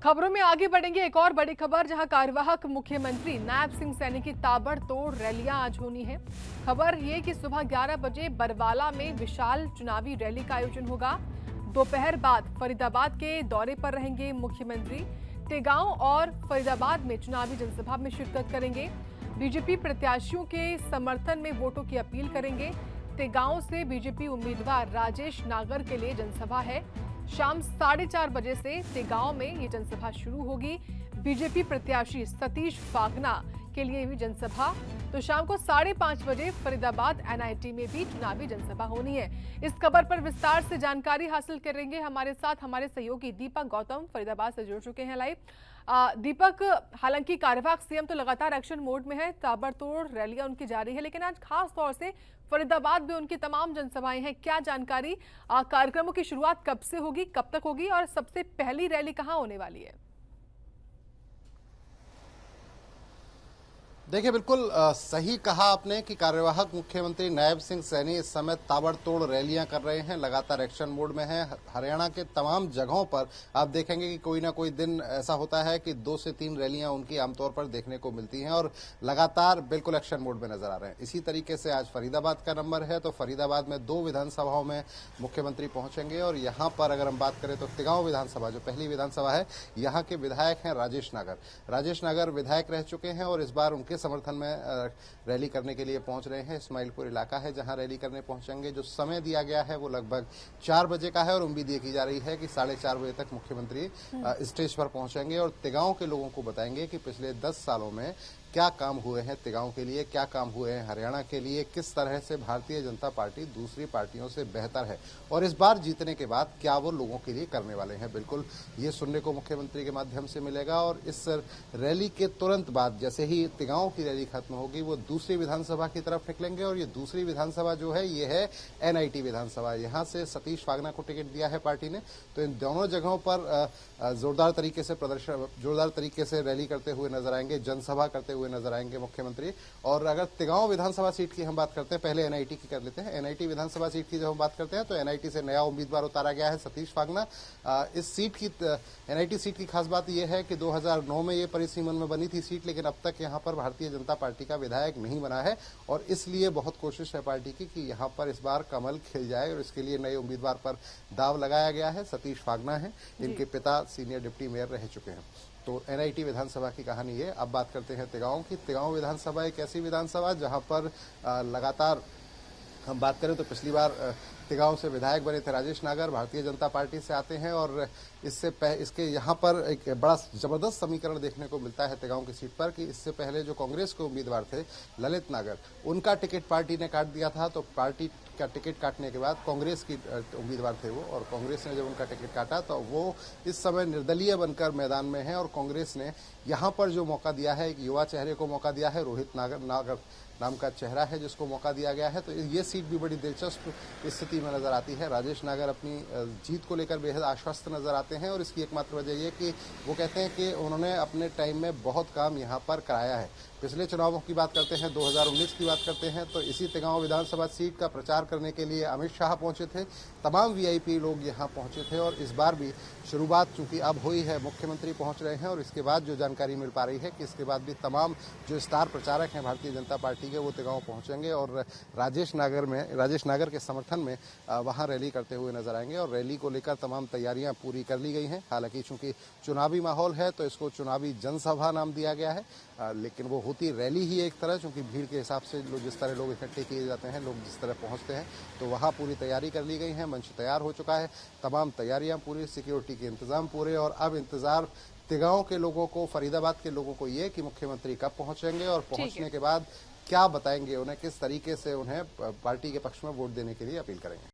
खबरों में आगे बढ़ेंगे। एक और बड़ी खबर, जहां कार्यवाहक मुख्यमंत्री नायब सिंह सैनी की ताबड़तोड़ रैलियां आज होनी है। खबर ये कि सुबह 11 बजे बरवाला में विशाल चुनावी रैली का आयोजन होगा। दोपहर बाद फरीदाबाद के दौरे पर रहेंगे मुख्यमंत्री। टेगांव और फरीदाबाद में चुनावी जनसभा में शिरकत करेंगे। बीजेपी प्रत्याशियों के समर्थन में वोटों की अपील करेंगे। टेगांव से बीजेपी उम्मीदवार राजेश नागर के लिए जनसभा है। शाम 4:30 बजे से टेगांव में ये जनसभा शुरू होगी। बीजेपी प्रत्याशी सतीश फागना के लिए भी जनसभा। तो शाम को 5:30 बजे फरीदाबाद एनआईटी में भी चुनावी जनसभा होनी है। इस खबर पर विस्तार से जानकारी हासिल करेंगे। हमारे साथ हमारे सहयोगी दीपक गौतम फरीदाबाद से जुड़ चुके हैं लाइव। दीपक, हालांकि कार्यवाहक सीएम तो लगातार एक्शन मोड में है, ताबड़तोड़ रैलियां उनकी जारी है, लेकिन आज खास तौर से फरीदाबाद में उनकी तमाम जनसभाएं हैं। क्या जानकारी, कार्यक्रमों की शुरुआत कब से होगी, कब तक होगी और सबसे पहली रैली कहां होने वाली है? देखिए, बिल्कुल सही कहा आपने कि कार्यवाहक मुख्यमंत्री नायब सिंह सैनी इस समय ताबड़तोड़ रैलियां कर रहे हैं, लगातार एक्शन मोड में हैं। हरियाणा के तमाम जगहों पर आप देखेंगे कि कोई ना कोई दिन ऐसा होता है कि 2 से 3 रैलियां उनकी आमतौर पर देखने को मिलती हैं और लगातार बिल्कुल एक्शन मोड में नजर आ रहे हैं। इसी तरीके से आज फरीदाबाद का नंबर है, तो फरीदाबाद में 2 विधानसभाओं में मुख्यमंत्री पहुंचेंगे और यहाँ पर अगर हम बात करें तो टिगांव विधानसभा, जो पहली विधानसभा है, यहाँ के विधायक हैं राजेश नागर। राजेश नागर विधायक रह चुके हैं और इस बार उनके समर्थन में रैली करने के लिए पहुंच रहे हैं। इस्माइलपुर इलाका है जहां रैली करने पहुंचेंगे। जो समय दिया गया है वो लगभग 4 बजे का है और उम्मीद ये की जा रही है कि 4:30 बजे तक मुख्यमंत्री स्टेज पर पहुंचेंगे और टिगांव के लोगों को बताएंगे कि पिछले 10 सालों में क्या काम हुए हैं टिगांव के लिए, क्या काम हुए हैं हरियाणा के लिए, किस तरह से भारतीय जनता पार्टी दूसरी पार्टियों से बेहतर है और इस बार जीतने के बाद क्या वो लोगों के लिए करने वाले हैं। बिल्कुल ये सुनने को मुख्यमंत्री के माध्यम से मिलेगा और इस रैली के तुरंत बाद जैसे ही टिगांव की रैली खत्म होगी वो दूसरी विधानसभा की तरफ निकलेंगे और ये दूसरी विधानसभा जो है ये है एनआईटी विधानसभा। यहाँ से सतीश फागना को टिकट दिया है पार्टी ने, तो इन दोनों जगहों पर जोरदार तरीके से रैली करते हुए नजर आएंगे, जनसभा करते हुए नजर आएंगे मुख्यमंत्री। और अगर टिगांव विधानसभा सीट की हम बात करते हैं, पहले एनआईटी की कर लेते हैं। एनआईटी विधानसभा सीट की जब हम बात करते हैं तो एनआईटी से नया उम्मीदवार उतारा गया है सतीश फागना। इस सीट की, एनआईटी सीट की खास बात यह है कि 2009 में ये परिसीमन में बनी थी सीट, लेकिन अब तक यहाँ पर भारतीय जनता पार्टी का विधायक नहीं बना है और इसलिए बहुत कोशिश है पार्टी की कि यहाँ पर इस बार कमल खिल जाए और इसके लिए नए उम्मीदवार पर दाव लगाया गया है। सतीश फागना है, इनके पिता सीनियर डिप्टी मेयर रह चुके हैं। तो एनआईटी विधानसभा की कहानी है। अब बात करते हैं टिगांव की। टिगांव विधानसभा एक ऐसी विधानसभा जहां पर लगातार हम बात करें तो पिछली बार टिगांव से विधायक बने थे राजेश नागर, भारतीय जनता पार्टी से आते हैं और इसके यहाँ पर एक बड़ा जबरदस्त समीकरण देखने को मिलता है टिगांव की सीट पर कि इससे पहले जो कांग्रेस के उम्मीदवार थे ललित नागर, उनका टिकट पार्टी ने काट दिया था। तो पार्टी का टिकट काटने के बाद कांग्रेस की उम्मीदवार थे वो, और कांग्रेस ने जब उनका टिकट काटा तो वो इस समय निर्दलीय बनकर मैदान में है और कांग्रेस ने यहाँ पर जो मौका दिया है, एक युवा चेहरे को मौका दिया है, रोहित नागर नाम का चेहरा है जिसको मौका दिया गया है। तो ये सीट भी बड़ी दिलचस्प स्थिति में नजर आती है। राजेश नागर अपनी जीत को लेकर बेहद आश्वस्त नजर आते हैं और इसकी एकमात्र वजह ये कि वो कहते हैं कि उन्होंने अपने टाइम में बहुत काम यहाँ पर कराया है। पिछले चुनावों की बात करते हैं, 2019 की बात करते हैं, तो इसी टिगांव विधानसभा सीट का प्रचार करने के लिए अमित शाह पहुंचे थे, तमाम वीआईपी लोग यहाँ पहुंचे थे और इस बार भी शुरुआत चूंकि अब हुई है, मुख्यमंत्री पहुंच रहे हैं और इसके बाद जो जानकारी मिल पा रही है कि इसके बाद भी तमाम जो स्टार प्रचारक हैं भारतीय जनता पार्टी के वो टिगांव पहुंचेंगे और राजेश नागर के समर्थन में वहां रैली करते हुए नजर आएंगे और रैली को लेकर तमाम तैयारियां पूरी कर ली गई हैं। हालांकि चूंकि चुनावी माहौल है तो इसको चुनावी जनसभा नाम दिया गया है, लेकिन वो होती रैली ही एक तरह, चूंकि भीड़ के हिसाब से जिस तरह लोग इकट्ठे किए जाते हैं, लोग जिस तरह पहुंचते हैं, तो वहां पूरी तैयारी कर ली गई है। मंच तैयार हो चुका है, तमाम तैयारियां पूरी, सिक्योरिटी के इंतजाम पूरे और अब इंतजार टिगांव के लोगों को, फरीदाबाद के लोगों को ये कि मुख्यमंत्री कब पहुंचेंगे और पहुंचने के बाद क्या बताएंगे, उन्हें किस तरीके से उन्हें पार्टी के पक्ष में वोट देने के लिए अपील करेंगे।